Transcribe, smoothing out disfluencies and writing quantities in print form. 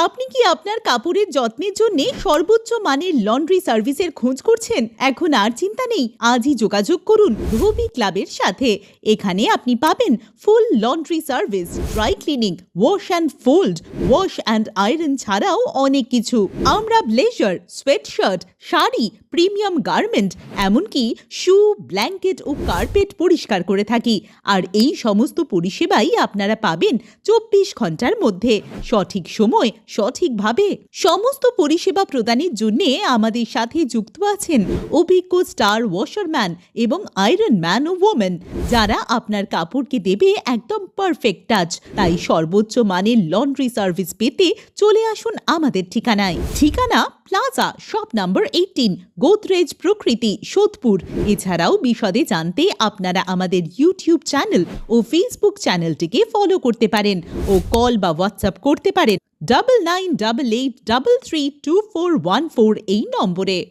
আপনি কি আপনার কাপড়ের যত্নের জন্য সর্বোচ্চ মানের লন্ড্রি সার্ভিসের খোঁজ করছেন? এখন আর চিন্তা নেই, আজই যোগাযোগ করুন রবি ক্লাবের সাথে। এখানে আপনি পাবেন full laundry service, dry cleaning, wash and fold, wash and iron ছাড়াও অনেক কিছু। আমরা blazer, sweatshirt, sari, premium garment, এমনকি শু, ব্ল্যাঙ্কেট ও কার্পেট পরিষ্কার করে থাকি। আর এই সমস্ত পরিষেবাই আপনারা পাবেন 24 ঘন্টার মধ্যে, সঠিক সময়, সঠিকভাবে। সমস্ত পরিষেবা প্রদানের জন্য আমাদের সাথে যুক্ত আছেন অভিজ্ঞ স্টার ওয়াশারম্যান এবং আয়রন ম্যান ও ওমেন, যারা আপনার কাপড়কে দেবে একদম পারফেক্ট টাচ। তাই সর্বোচ্চ মানের লন্ড্রি সার্ভিস পেতে চলে আসুন আমাদের ঠিকানায়। ঠিকানা প্লাজা, শপ নাম্বার 18, গোদরেজ প্রকৃতি, সোদপুর। এছাড়াও বিশদে জানতে আপনারা আমাদের ইউটিউব চ্যানেল ও ফেসবুক চ্যানেলটিকে ফলো করতে পারেন ও কল বা হোয়াটসঅ্যাপ করতে পারেন 9988332414 এই নম্বরে।